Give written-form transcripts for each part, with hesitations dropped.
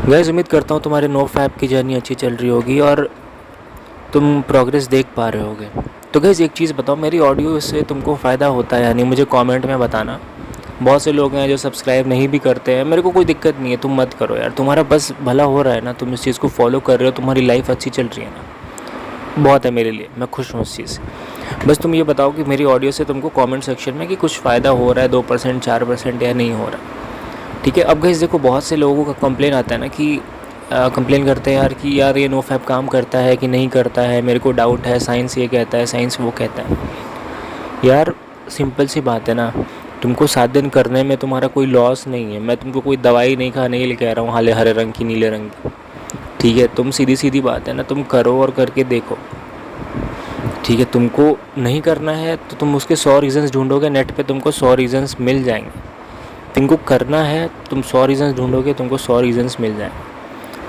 Guys, उम्मीद करता हूँ तुम्हारे नो फैप की जर्नी अच्छी चल रही होगी और तुम प्रोग्रेस देख पा रहे होगे। तो गाइस, एक चीज़ बताओ, मेरी ऑडियो से तुमको फ़ायदा होता है या नहीं, मुझे कमेंट में बताना। बहुत से लोग हैं जो सब्सक्राइब नहीं भी करते हैं, मेरे को कोई दिक्कत नहीं है, तुम मत करो यार, तुम्हारा बस भला हो रहा है ना, तुम इस चीज़ को फॉलो कर रहे हो, तुम्हारी लाइफ अच्छी चल रही है ना, बहुत है मेरे लिए, मैं खुश हूँ इस चीज़ से। बस तुम ये बताओ कि मेरी ऑडियो से तुमको कमेंट सेक्शन में कि कुछ फ़ायदा हो रहा है, 2% 4% या नहीं हो रहा। ठीक है। अब गाइस देखो, बहुत से लोगों का कंप्लेन आता है ना कि कंप्लेन करते हैं यार कि यार ये नो फैप काम करता है कि नहीं करता है, मेरे को डाउट है, साइंस ये कहता है, साइंस वो कहता है। यार सिंपल सी बात है ना, तुमको 7 दिन करने में तुम्हारा कोई लॉस नहीं है, मैं तुमको कोई दवाई नहीं खाने के लिए कह रहा हूँ, हाले हरे रंग की नीले रंग की। ठीक है, तुम सीधी सीधी बात है ना, तुम करो और करके देखो। ठीक है, तुमको नहीं करना है तो तुम उसके 100 रीज़न्स ढूंढोगे, नेट पे तुमको 100 रीज़न्स मिल जाएंगे। तुमको करना है, तुम 100 रीज़न्स ढूंढोगे, तुमको 100 रीज़न्स मिल जाएंगे।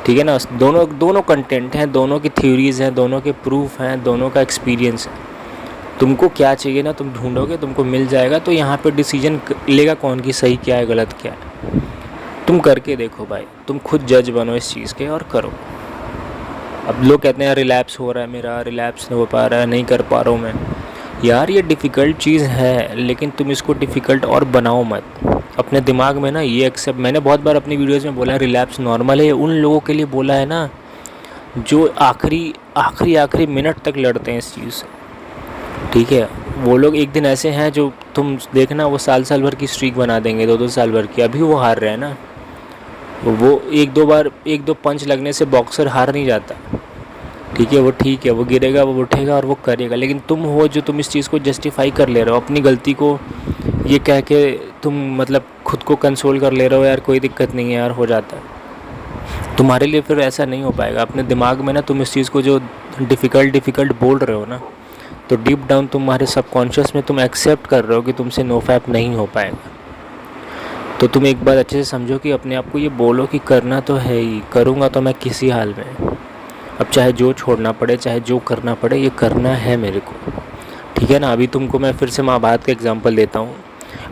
ठीक है ना, दोनों दोनों कंटेंट हैं, दोनों की थ्योरीज़ हैं, दोनों के प्रूफ हैं, दोनों का एक्सपीरियंस है। तुमको क्या चाहिए ना, तुम ढूंढोगे, तुमको मिल जाएगा। तो यहाँ पे डिसीजन लेगा कौन कि सही क्या है गलत क्या है। तुम करके देखो भाई, तुम खुद जज बनो इस चीज़ के और करो। अब लोग कहते हैं रिलैप्स हो रहा है, मेरा रिलैप्स नहीं हो पा रहा है, नहीं कर पा रहा हूँ मैं। यार ये डिफ़िकल्ट चीज़ है, लेकिन तुम इसको डिफ़िकल्ट और बनाओ मत। अपने दिमाग में ना ये एक्सेप्ट, मैंने बहुत बार अपनी वीडियोज़ में बोला है रिलैप्स नॉर्मल है, उन लोगों के लिए बोला है ना जो आखिरी मिनट तक लड़ते हैं इस चीज़ से। ठीक है, वो लोग एक दिन ऐसे हैं जो तुम देखना, वो साल साल भर की स्ट्रीक बना देंगे, 2-2 साल भर की। अभी वो हार रहे हैं ना, वो एक दो पंच लगने से बॉक्सर हार नहीं जाता। ठीक है, वो गिरेगा, वो उठेगा और वो करेगा। लेकिन तुम हो जो तुम इस चीज़ को जस्टिफाई कर ले रहे हो, अपनी गलती को ये कह के तुम मतलब खुद को कंसोल कर ले रहे हो, यार कोई दिक्कत नहीं है यार, हो जाता है। तुम्हारे लिए फिर ऐसा नहीं हो पाएगा। अपने दिमाग में ना तुम इस चीज़ को जो डिफ़िकल्ट बोल रहे हो ना, तो डीप डाउन तुम्हारे सबकॉन्शियस में तुम एक्सेप्ट कर रहे हो कि तुमसे नो फैप नहीं हो पाएगा। तो तुम एक बार अच्छे से समझो कि अपने आप को ये बोलो कि करना तो है ही, करूँगा तो मैं किसी हाल में, अब चाहे जो छोड़ना पड़े, चाहे जो करना पड़े, ये करना है मेरे को। ठीक है ना। अभी तुमको मैं फिर से महाभारत का एग्जांपल देता हूँ।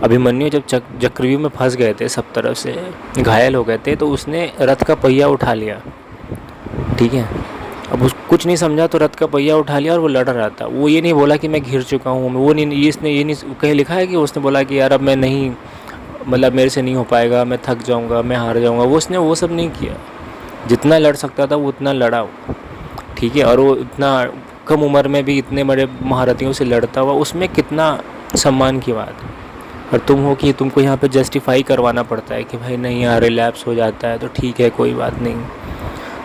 अभिमन्यु जब चक्रव्यूह में फंस गए थे, सब तरफ से घायल हो गए थे, तो उसने रथ का पहिया उठा लिया। ठीक है, अब उस कुछ नहीं समझा तो रथ का पहिया उठा लिया और वो लड़ रहा था। वो ये नहीं बोला कि मैं घिर चुका हूँ, वो नहीं, ये इसने ये नहीं कहीं लिखा है कि उसने बोला कि यार अब मैं नहीं, मतलब मेरे से नहीं हो पाएगा, मैं थक जाऊँगा, मैं हार जाऊँगा। वो उसने वो सब नहीं किया। जितना लड़ सकता था वो उतना लड़ा वो। ठीक है, और वो इतना कम उम्र में भी इतने बड़े महारथियों से लड़ता हुआ, उसमें कितना सम्मान की बात है। और तुम हो कि तुमको यहाँ पे जस्टिफाई करवाना पड़ता है कि भाई नहीं यार रिलैप्स हो जाता है तो ठीक है, कोई बात नहीं।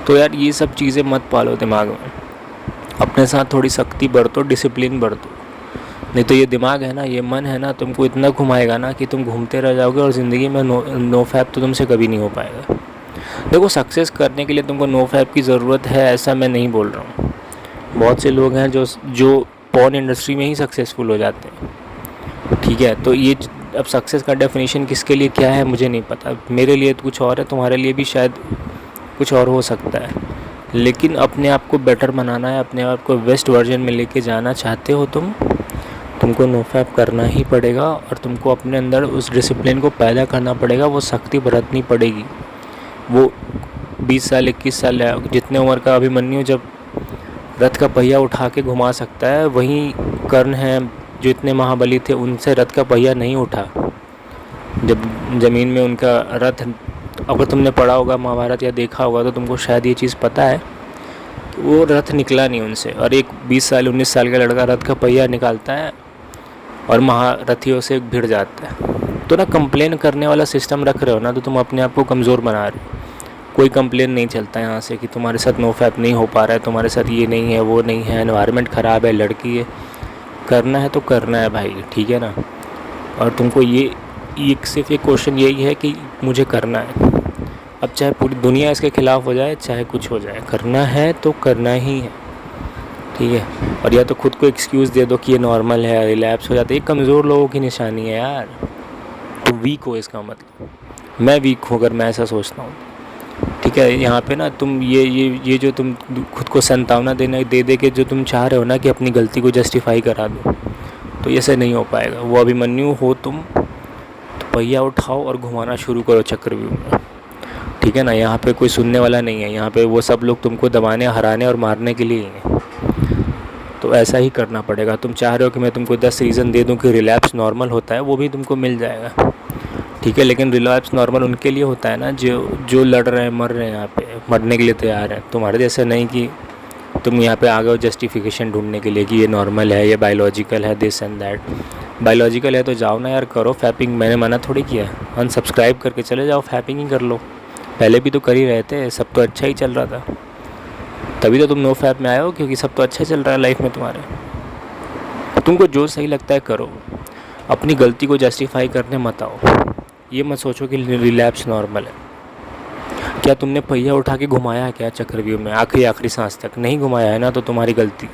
तो यार ये सब चीज़ें मत पालो दिमाग में, अपने साथ थोड़ी सख्ती बरतो, डिसिप्लिन बरतो। नहीं तो ये दिमाग है ना, ये मन है ना, तुमको इतना घुमाएगा ना कि तुम घूमते रह जाओगे और ज़िंदगी में नो फैप तो तुमसे कभी नहीं हो पाएगा। देखो, सक्सेस करने के लिए तुमको नो फैप की ज़रूरत है ऐसा मैं नहीं बोल रहा हूँ। बहुत से लोग हैं जो पॉर्न इंडस्ट्री में ही सक्सेसफुल हो जाते हैं। ठीक है, तो ये अब सक्सेस का डेफिनेशन किसके लिए क्या है मुझे नहीं पता, मेरे लिए तो कुछ और है, तुम्हारे लिए भी शायद कुछ और हो सकता है। लेकिन अपने आप को बेटर बनाना है, अपने आप को बेस्ट वर्जन में लेके जाना चाहते हो तुमको नो फैप करना ही पड़ेगा। और तुमको अपने अंदर उस डिसिप्लिन को पैदा करना पड़ेगा, वो सख्ती बरतनी पड़ेगी। वो 20 साल 21 साल जितने उम्र का अभिमन्यु जब रथ का पहिया उठा के घुमा सकता है, वहीं कर्ण हैं जो इतने महाबली थे, उनसे रथ का पहिया नहीं उठा। जब ज़मीन में उनका रथ, अगर तुमने पढ़ा होगा महाभारत या देखा होगा तो तुमको शायद ये चीज़ पता है, वो रथ निकला नहीं उनसे। और एक 20 साल 19 साल का लड़का रथ का पहिया निकालता है और महारथियों से भिड़ जाता है। तो ना कंप्लेन करने वाला सिस्टम रख रहे हो ना, तो तुम अपने आप को कमज़ोर बना रहे हो। कोई कंप्लेन नहीं चलता यहाँ से कि तुम्हारे साथ नो फैप नहीं हो पा रहा है, तुम्हारे साथ ये नहीं है, वो नहीं है, एनवायरनमेंट ख़राब है, लड़की है। करना है तो करना है भाई, ठीक है ना। और तुमको ये सिर्फ एक क्वेश्चन यही है कि मुझे करना है। अब चाहे पूरी दुनिया इसके ख़िलाफ़ हो जाए, चाहे कुछ हो जाए, करना है तो करना ही है। ठीक है, और या तो खुद को एक्सक्यूज़ दे दो कि ये नॉर्मल है, रिलैप्स हो जाता है, ये कमज़ोर लोगों की निशानी है यार। तुम वीक हो, इसका मतलब मैं वीक हूँ अगर मैं ऐसा सोचता हूँ। ठीक है, यहाँ पे ना तुम ये जो तुम खुद को संतावना दे के जो तुम चाह रहे हो ना कि अपनी गलती को जस्टिफाई करा दो, तो ऐसे नहीं हो पाएगा। वो अभिमन्यु हो तुम, तो पहिया उठाओ और घुमाना शुरू करो चक्रव्यूह में। ठीक है ना। यहाँ पे कोई सुनने वाला नहीं है, यहाँ पे वो सब लोग तुमको दबाने, हराने और मारने के लिए ही हैं। तो ऐसा ही करना पड़ेगा। तुम चाह रहे हो कि मैं तुमको 10 रीज़न दे दूँ कि रिलैप्स नॉर्मल होता है, वो भी तुमको मिल जाएगा, ठीक है। लेकिन रिलैप्स नॉर्मल उनके लिए होता है ना जो लड़ रहे हैं, मर रहे हैं, यहाँ पे मरने के लिए तैयार हैं। तुम्हारे जैसे नहीं कि तुम यहाँ पे आ गए हो जस्टिफिकेशन ढूंढने के लिए कि ये नॉर्मल है, ये बायोलॉजिकल है, दिस एंड दैट। बायोलॉजिकल है तो जाओ ना यार, करो फैपिंग, मैंने मना थोड़ी किया। अनसब्सक्राइब करके चले जाओ, फैपिंग ही कर लो। पहले भी तो कर ही रहे थे, सब तो अच्छा ही चल रहा था। तभी तो तुम नो फैप में आए हो, क्योंकि सब तो अच्छा चल रहा है लाइफ में तुम्हारे। तुमको जो सही लगता है करो, अपनी गलती को जस्टिफाई करने मत आओ। ये मत सोचो कि रिलैप्स नॉर्मल है। क्या तुमने पहिया उठा के घुमाया है क्या चक्रव्यूह में आखिरी सांस तक? नहीं घुमाया है ना, तो तुम्हारी गलती।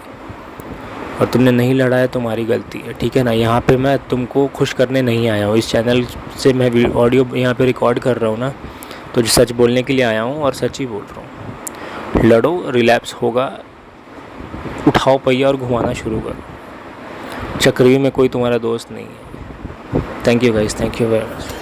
और तुमने नहीं लड़ा है, तुम्हारी गलती है, ठीक है ना। यहाँ पे मैं तुमको खुश करने नहीं आया हूँ। इस चैनल से मैं ऑडियो यहाँ पे रिकॉर्ड कर रहा हूँ ना, तो सच बोलने के लिए आया हूँ और सच ही बोल रहा हूँ। लड़ो, रिलैप्स होगा, उठाओ पहिया और घुमाना शुरू करो। चक्रव्यूह में कोई तुम्हारा दोस्त नहीं है। Thank you guys, thank you very much.